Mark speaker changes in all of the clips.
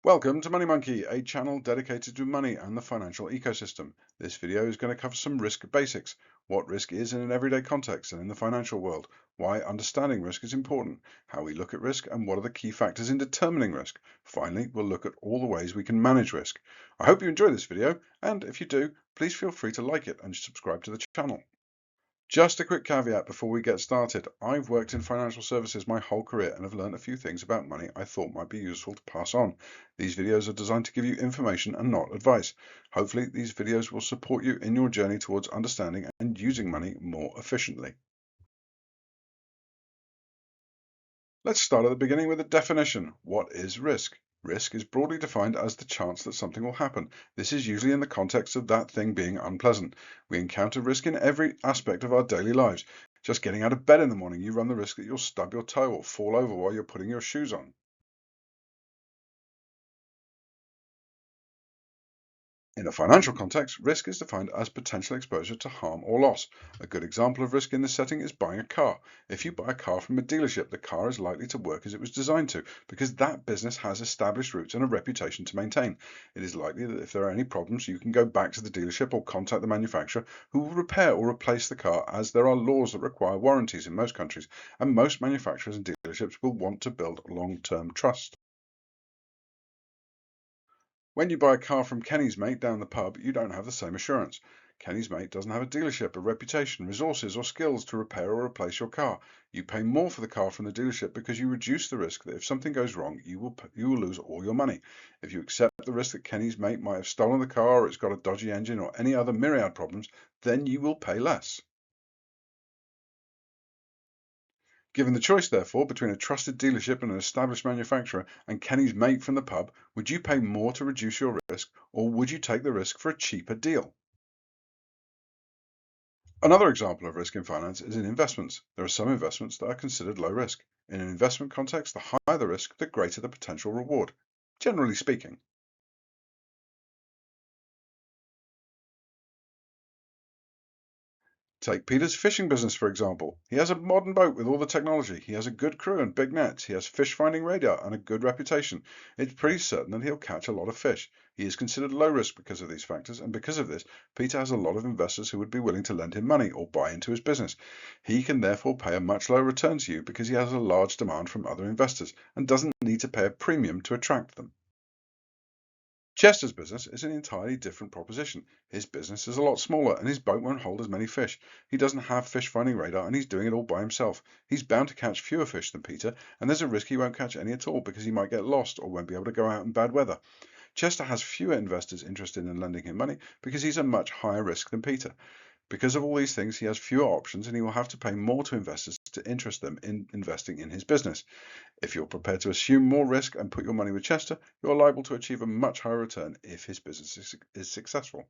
Speaker 1: Welcome to Money Monkey, a channel dedicated to money and the financial ecosystem. This video is going to cover some risk basics, what risk is in an everyday context and in the financial world, why understanding risk is important, how we look at risk, and what are the key factors in determining risk. Finally, we'll look at all the ways we can manage risk. I hope you enjoy this video, and if you do, please feel free to like it and subscribe to the channel. Just a quick caveat before we get started. I've worked in financial services my whole career and have learned a few things about money I thought might be useful to pass on. These videos are designed to give you information and not advice. Hopefully, these videos will support you in your journey towards understanding and using money more efficiently. Let's start at the beginning with a definition. What is risk? Risk is broadly defined as the chance that something will happen. This is usually in the context of that thing being unpleasant. We encounter risk in every aspect of our daily lives. Just getting out of bed in the morning, you run the risk that you'll stub your toe or fall over while you're putting your shoes on. In a financial context, risk is defined as potential exposure to harm or loss. A good example of risk in this setting is buying a car. If you buy a car from a dealership, the car is likely to work as it was designed to, because that business has established routes and a reputation to maintain. It is likely that if there are any problems, you can go back to the dealership or contact the manufacturer who will repair or replace the car, as there are laws that require warranties in most countries, and most manufacturers and dealerships will want to build long-term trust. When you buy a car from Kenny's mate down the pub, you don't have the same assurance. Kenny's mate doesn't have a dealership, a reputation, resources, or skills to repair or replace your car. You pay more for the car from the dealership because you reduce the risk that if something goes wrong, you will lose all your money. If you accept the risk that Kenny's mate might have stolen the car, or it's got a dodgy engine, or any other myriad problems, then you will pay less. Given the choice, therefore, between a trusted dealership and an established manufacturer and Kenny's mate from the pub, would you pay more to reduce your risk, or would you take the risk for a cheaper deal? Another example of risk in finance is in investments. There are some investments that are considered low risk. In an investment context, the higher the risk, the greater the potential reward, generally speaking. Take Peter's fishing business, for example. He has a modern boat with all the technology. He has a good crew and big nets. He has fish finding radar and a good reputation. It's pretty certain that he'll catch a lot of fish. He is considered low risk because of these factors, and because of this, Peter has a lot of investors who would be willing to lend him money or buy into his business. He can therefore pay a much lower return to you because he has a large demand from other investors and doesn't need to pay a premium to attract them. Chester's business is an entirely different proposition. His business is a lot smaller and his boat won't hold as many fish. He doesn't have fish finding radar and he's doing it all by himself. He's bound to catch fewer fish than Peter, and there's a risk he won't catch any at all because he might get lost or won't be able to go out in bad weather. Chester has fewer investors interested in lending him money because he's a much higher risk than Peter. Because of all these things, he has fewer options and he will have to pay more to investors to interest them in investing in his business. If you're prepared to assume more risk and put your money with Chester, you're liable to achieve a much higher return if his business is successful.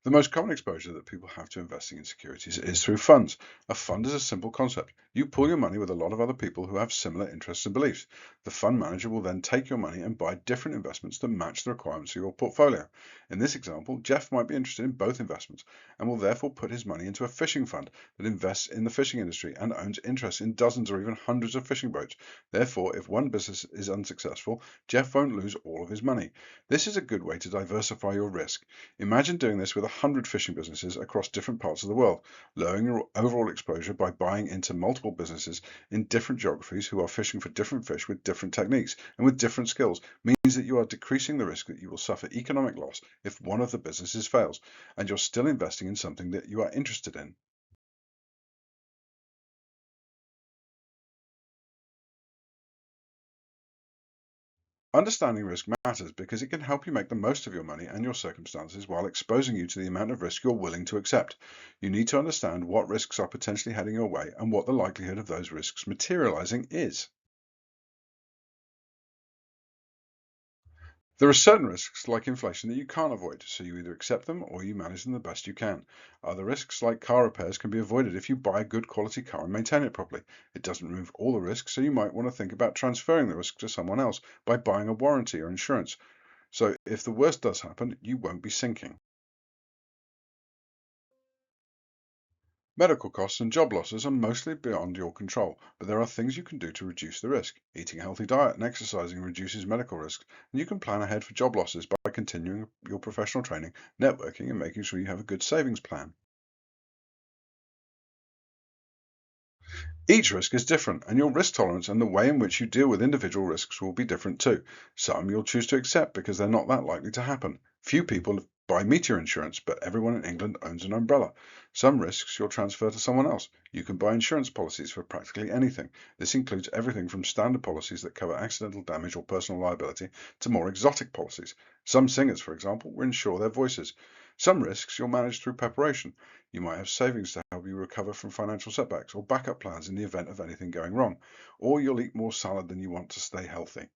Speaker 1: The most common exposure that people have to investing in securities is through funds. A fund is a simple concept. You pool your money with a lot of other people who have similar interests and beliefs. The fund manager will then take your money and buy different investments that match the requirements of your portfolio. In this example, Jeff might be interested in both investments and will therefore put his money into a fishing fund that invests in the fishing industry and owns interests in dozens or even hundreds of fishing boats. Therefore, if one business is unsuccessful, Jeff won't lose all of his money. This is a good way to diversify your risk. Imagine doing this with 100 fishing businesses across different parts of the world, lowering your overall exposure by buying into multiple businesses in different geographies who are fishing for different fish with different techniques and with different skills means that you are decreasing the risk that you will suffer economic loss if one of the businesses fails, and you're still investing in something that you are interested in. Understanding risk matters because it can help you make the most of your money and your circumstances while exposing you to the amount of risk you're willing to accept. You need to understand what risks are potentially heading your way and what the likelihood of those risks materializing is. There are certain risks like inflation that you can't avoid, so you either accept them or you manage them the best you can. Other risks like car repairs can be avoided if you buy a good quality car and maintain it properly. It doesn't remove all the risks, so you might want to think about transferring the risk to someone else by buying a warranty or insurance. So if the worst does happen, you won't be sinking. Medical costs and job losses are mostly beyond your control, but there are things you can do to reduce the risk. Eating a healthy diet and exercising reduces medical risks, and you can plan ahead for job losses by continuing your professional training, networking, and making sure you have a good savings plan. Each risk is different, and your risk tolerance and the way in which you deal with individual risks will be different too. Some you'll choose to accept because they're not that likely to happen. Few people buy meteor insurance, but everyone in England owns an umbrella. Some risks you'll transfer to someone else. You can buy insurance policies for practically anything. This includes everything from standard policies that cover accidental damage or personal liability to more exotic policies. Some singers, for example, will insure their voices. Some risks you'll manage through preparation. You might have savings to help you recover from financial setbacks or backup plans in the event of anything going wrong, or you'll eat more salad than you want to stay healthy.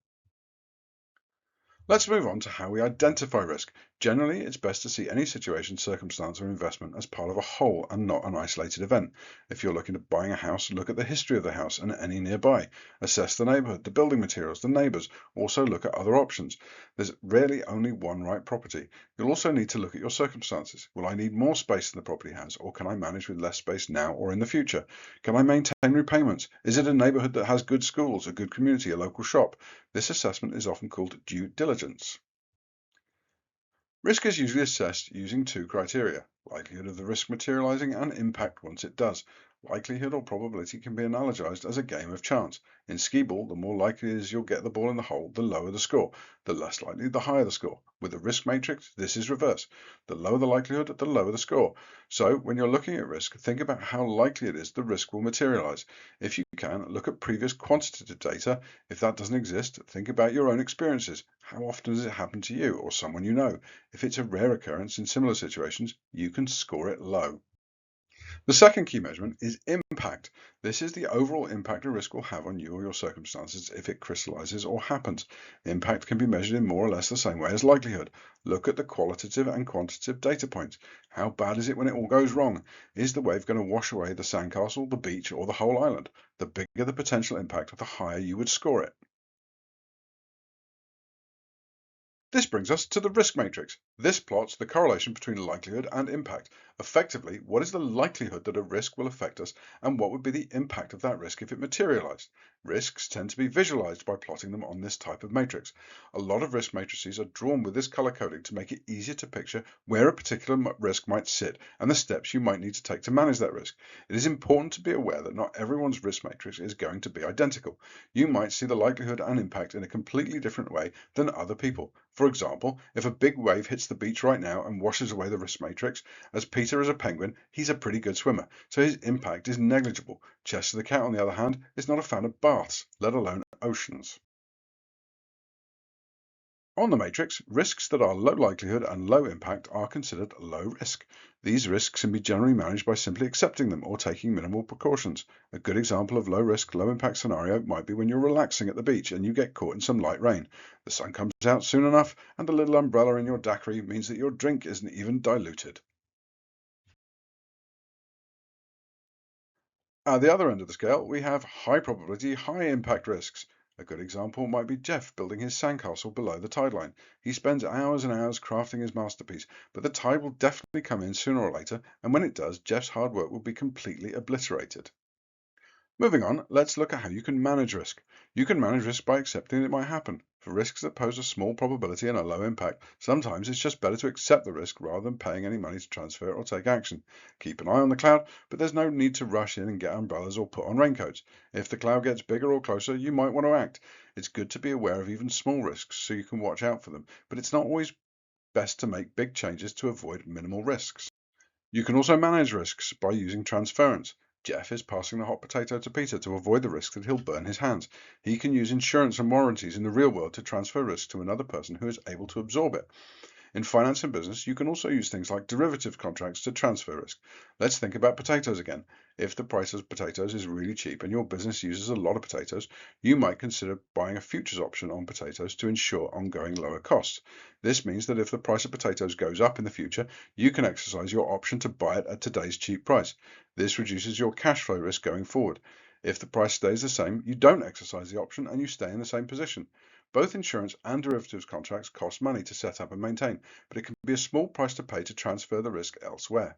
Speaker 1: Let's move on to how we identify risk. Generally, it's best to see any situation, circumstance, or investment as part of a whole and not an isolated event. If you're looking at buying a house, look at the history of the house and any nearby. Assess the neighborhood, the building materials, the neighbors. Also look at other options. There's rarely only one right property. You'll also need to look at your circumstances. Will I need more space than the property has, or can I manage with less space now or in the future? Can I maintain repayments? Is it a neighborhood that has good schools, a good community, a local shop? This assessment is often called due diligence. Risk is usually assessed using two criteria: likelihood of the risk materializing and impact once it does. Likelihood or probability can be analogized as a game of chance. In skee ball, the more likely it is you'll get the ball in the hole, the lower the score. The less likely, the higher the score. With the risk matrix, this is reverse. The lower the likelihood, the lower the score. So when you're looking at risk, think about how likely it is the risk will materialize. If you can, look at previous quantitative data. If that doesn't exist, think about your own experiences. How often does it happen to you or someone you know? If it's a rare occurrence in similar situations, you can score it low. The second key measurement is impact. This is the overall impact a risk will have on you or your circumstances if it crystallizes or happens. Impact can be measured in more or less the same way as likelihood. Look at the qualitative and quantitative data points. How bad is it when it all goes wrong? Is the wave going to wash away the sandcastle, the beach, or the whole island? The bigger the potential impact, the higher you would score it. This brings us to the risk matrix. This plots the correlation between likelihood and impact. Effectively, what is the likelihood that a risk will affect us, and what would be the impact of that risk if it materialized? Risks tend to be visualized by plotting them on this type of matrix. A lot of risk matrices are drawn with this color coding to make it easier to picture where a particular risk might sit and the steps you might need to take to manage that risk. It is important to be aware that not everyone's risk matrix is going to be identical. You might see the likelihood and impact in a completely different way than other people. For example, if a big wave hits the beach right now and washes away the risk matrix, as Peter is a penguin, he's a pretty good swimmer, so his impact is negligible. Chester the cat, on the other hand, is not a fan of baths, let alone oceans. On the matrix, risks that are low likelihood and low impact are considered low risk. These risks can be generally managed by simply accepting them or taking minimal precautions. A good example of low risk, low impact scenario might be when you're relaxing at the beach and you get caught in some light rain. The sun comes out soon enough, and the little umbrella in your daiquiri means that your drink isn't even diluted. At the other end of the scale, we have high probability, high impact risks. A good example might be Jeff building his sandcastle below the tide line. He spends hours and hours crafting his masterpiece, but the tide will definitely come in sooner or later, and when it does, Jeff's hard work will be completely obliterated. Moving on, let's look at how you can manage risk. You can manage risk by accepting it might happen. For risks that pose a small probability and a low impact, sometimes it's just better to accept the risk rather than paying any money to transfer it or take action. Keep an eye on the cloud, but there's no need to rush in and get umbrellas or put on raincoats. If the cloud gets bigger or closer, you might want to act. It's good to be aware of even small risks so you can watch out for them, but it's not always best to make big changes to avoid minimal risks. You can also manage risks by using transference. Jeff is passing the hot potato to Peter to avoid the risk that he'll burn his hands. He can use insurance and warranties in the real world to transfer risk to another person who is able to absorb it. In finance and business, you can also use things like derivative contracts to transfer risk. Let's think about potatoes again. If the price of potatoes is really cheap and your business uses a lot of potatoes, you might consider buying a futures option on potatoes to ensure ongoing lower costs. This means that if the price of potatoes goes up in the future, you can exercise your option to buy it at today's cheap price. This reduces your cash flow risk going forward. If the price stays the same, you don't exercise the option and you stay in the same position. Both insurance and derivatives contracts cost money to set up and maintain, but it can be a small price to pay to transfer the risk elsewhere.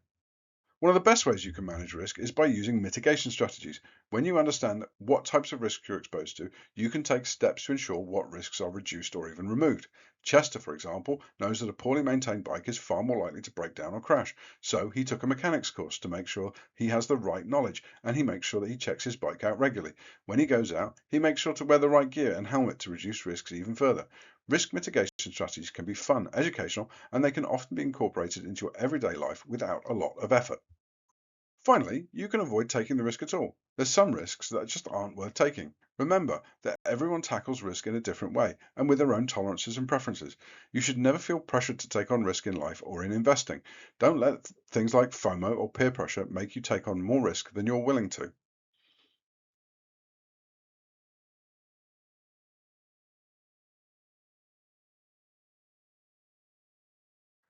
Speaker 1: One of the best ways you can manage risk is by using mitigation strategies. When you understand what types of risks you're exposed to, you can take steps to ensure what risks are reduced or even removed. Chester, for example, knows that a poorly maintained bike is far more likely to break down or crash, so he took a mechanics course to make sure he has the right knowledge, and he makes sure that he checks his bike out regularly. When he goes out, he makes sure to wear the right gear and helmet to reduce risks even further. Risk mitigation strategies can be fun, educational, and they can often be incorporated into your everyday life without a lot of effort. Finally, you can avoid taking the risk at all. There's some risks that just aren't worth taking. Remember that everyone tackles risk in a different way and with their own tolerances and preferences. You should never feel pressured to take on risk in life or in investing. Don't let things like FOMO or peer pressure make you take on more risk than you're willing to.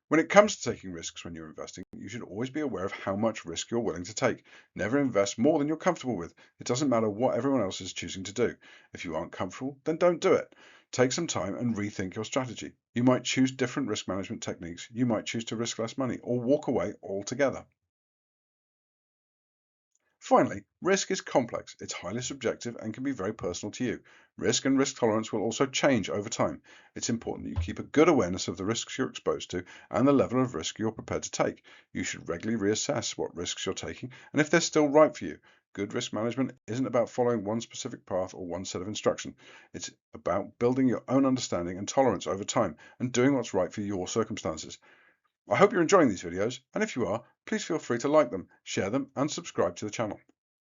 Speaker 1: When it comes to taking risks when you're investing, you should always be aware of how much risk you're willing to take. Never invest more than you're comfortable with. It doesn't matter what everyone else is choosing to do. If you aren't comfortable, then don't do it. Take some time and rethink your strategy. You might choose different risk management techniques. You might choose to risk less money or walk away altogether. Finally, risk is complex, it's highly subjective and can be very personal to you. Risk and risk tolerance will also change over time. It's important that you keep a good awareness of the risks you're exposed to and the level of risk you're prepared to take. You should regularly reassess what risks you're taking and if they're still right for you. Good risk management isn't about following one specific path or one set of instruction. It's about building your own understanding and tolerance over time and doing what's right for your circumstances. I hope you're enjoying these videos, and if you are, please feel free to like them, share them, and subscribe to the channel.